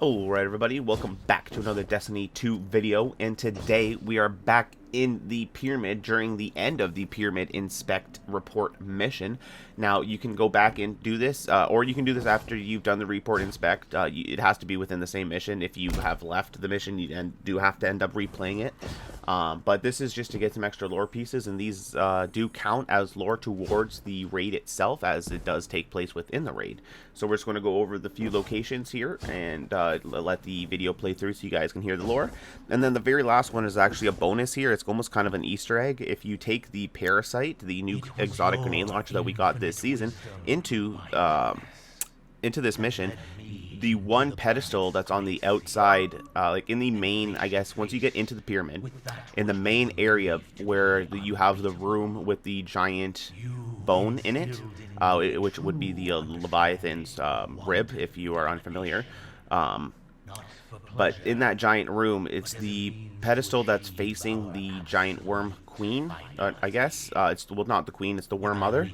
Alright everybody, welcome back to another Destiny 2 video, and today we are back in the pyramid during the end of the pyramid inspect report mission. Now you can go back and do this, or you can do this after you've done the report inspect. It has to be within the same mission. If you have left the mission, you do have to end up replaying it. But this is just to get some extra lore pieces, and these do count as lore towards the raid itself, as it does take place within the raid. So we're just going to go over the few locations here and let the video play through so you guys can hear the lore. And then the very last one is actually a bonus here. It's almost kind of an Easter egg. If you take the Parasite, the new exotic grenade launcher that we got this season, into this mission, the one pedestal that's on the outside, like in the main, I guess, once you get into the pyramid, in the main area where you have the room with the giant bone in it, which would be the Leviathan's rib, if you are unfamiliar. But in that giant room, it's the pedestal that's facing the giant worm queen, I guess. It's, well, not the queen, it's the worm mother.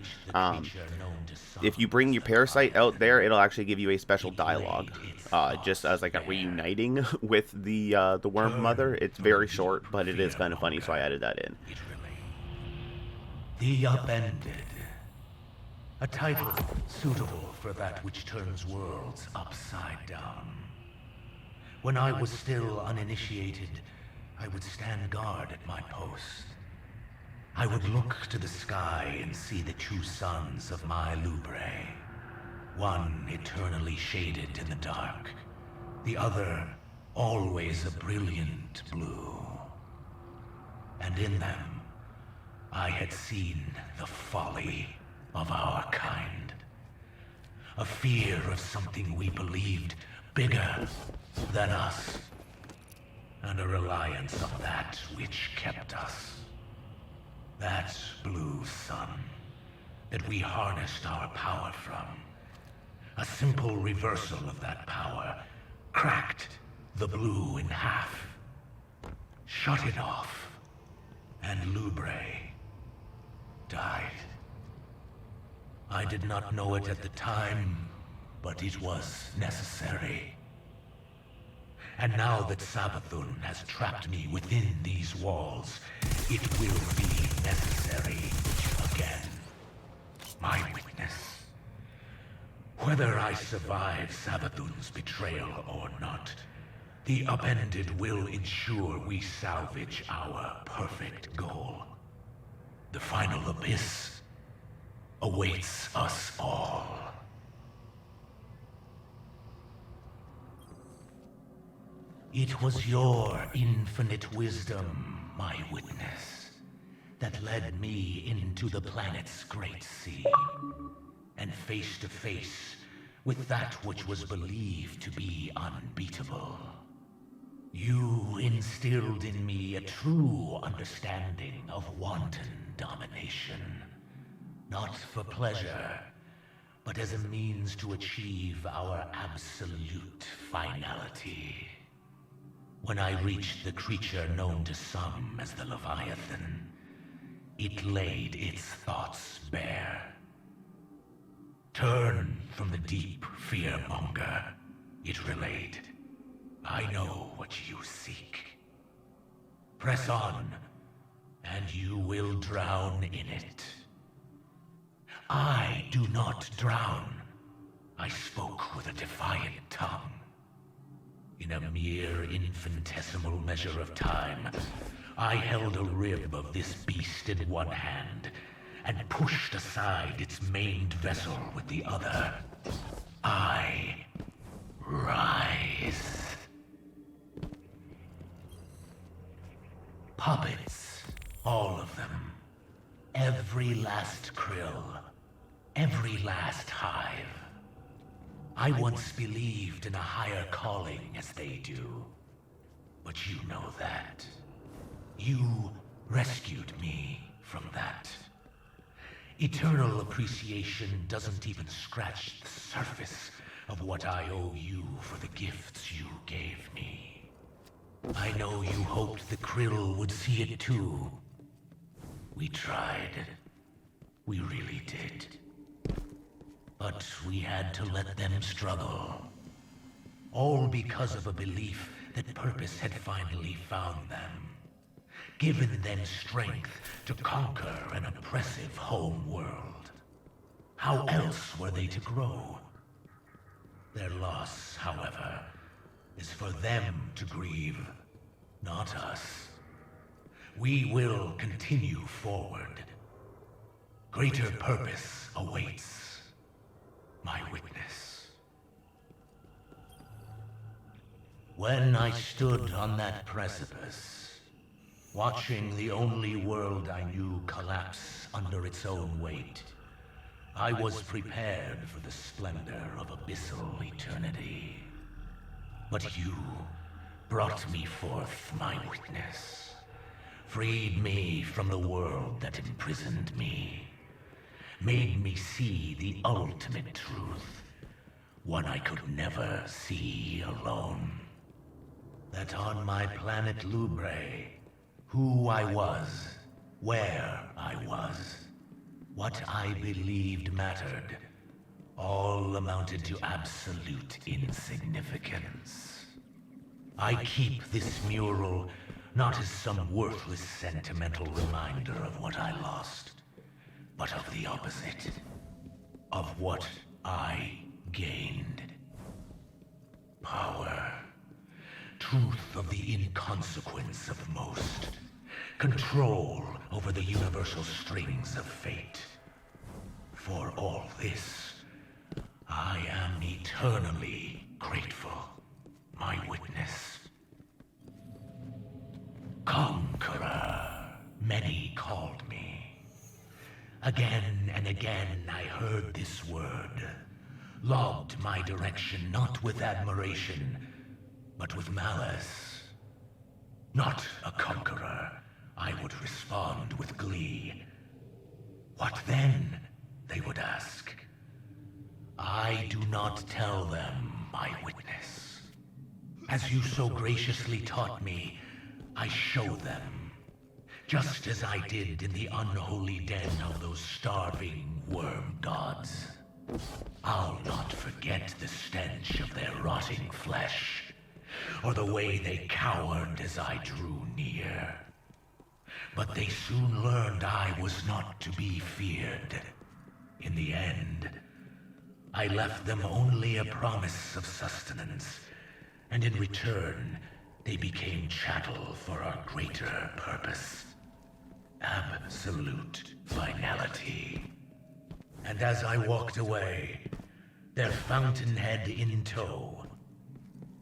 If you bring your Parasite out there, it'll actually give you a special dialogue, just as like a reuniting with the worm mother. It's very short, but it is kind of funny, so I added that in. The Upended. A title suitable for that which turns worlds upside down. When I was still uninitiated, I would stand guard at my post. I would look to the sky and see the two suns of my Lubre. One eternally shaded in the dark, the other always a brilliant blue. And in them, I had seen the folly of our kind. A fear of something we believed bigger than us, and a reliance on that which kept us. That blue sun that we harnessed our power from. A simple reversal of that power cracked the blue in half, shut it off, and Lubre died. I did not know it at the time, but it was necessary. And now that Savathun has trapped me within these walls, it will be necessary again. My witness. Whether I survive Savathun's betrayal or not, the Upended will ensure we salvage our perfect goal. The final abyss awaits us all. It was your infinite wisdom, my witness, that led me into the planet's great sea, and face to face with that which was believed to be unbeatable. You instilled in me a true understanding of wanton domination, not for pleasure, but as a means to achieve our absolute finality. When I reached the creature known to some as the Leviathan, it laid its thoughts bare. Turn from the deep fearmonger, it relayed. I know what you seek. Press on, and you will drown in it. I do not drown. I spoke with a defiant tongue. In a mere infinitesimal measure of time, I held a rib of this beast in one hand, and pushed aside its maned vessel with the other. I rise. Puppets, all of them. Every last krill, every last hive. I once believed in a higher calling as they do. But you know that. You rescued me from that. Eternal appreciation doesn't even scratch the surface of what I owe you for the gifts you gave me. I know you hoped the krill would see it too. We tried. We really did. But we had to let them struggle. all because of a belief that purpose had finally found them, given them strength to conquer an oppressive home world. How else were they to grow? Their loss, however, is for them to grieve, not us. We will continue forward. Greater purpose awaits, my witness. When I stood on that precipice, watching the only world I knew collapse under its own weight, I was prepared for the splendor of abyssal eternity. But you brought me forth, my witness, freed me from the world that imprisoned me, made me see the ultimate truth, one I could never see alone. That on my planet Lubre, who I was, where I was, what I believed mattered, all amounted to absolute insignificance. I keep this mural not as some worthless sentimental reminder of what I lost, but of the opposite, of what I gained. Power, truth of the inconsequence of most, control over the universal strings of fate. For all this, I am eternally grateful, my witness. Conqueror, many called me. Again and again I heard this word, logged my direction not with admiration, but with malice. Not a conqueror, I would respond with glee. What then, they would ask. I do not tell them, my witness. As you so graciously taught me, I show them. Just as I did in the unholy den of those starving worm gods. I'll not forget the stench of their rotting flesh, or the way they cowered as I drew near. But they soon learned I was not to be feared. In the end, I left them only a promise of sustenance, and in return, they became chattel for our greater purpose. Absolute finality. And as I walked away, their fountainhead in tow,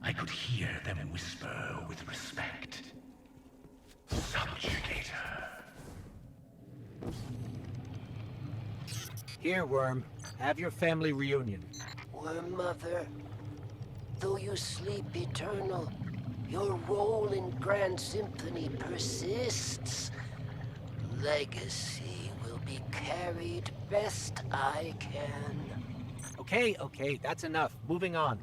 I could hear them whisper with respect. Subjugator. Here, Worm. Have your family reunion. Worm Mother, though you sleep eternal, your role in Grand Symphony persists. Legacy will be carried best I can. Okay, that's enough. Moving on.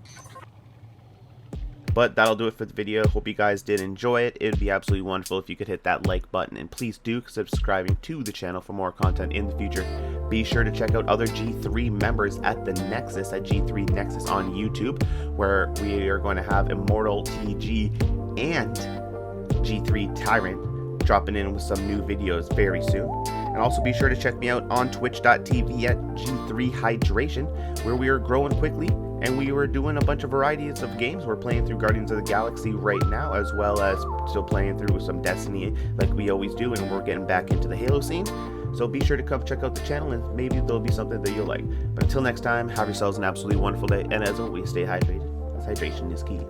But that'll do it for the video. Hope you guys did enjoy it. It would be absolutely wonderful if you could hit that like button, and please do subscribing to the channel for more content in the future. Be sure to check out other G3 members at the Nexus, at G3 Nexus on YouTube, where we are going to have Immortal TG and G3 Tyrant dropping in with some new videos very soon. And also be sure to check me out on twitch.tv at G3 Hydration, where we are growing quickly. And we were doing a bunch of varieties of games. We're playing through Guardians of the Galaxy right now, as well as still playing through some Destiny like we always do, and we're getting back into the Halo scene. So be sure to come check out the channel, and maybe there'll be something that you'll like. But until next time, have yourselves an absolutely wonderful day, and as always, stay hydrated. Hydration is key.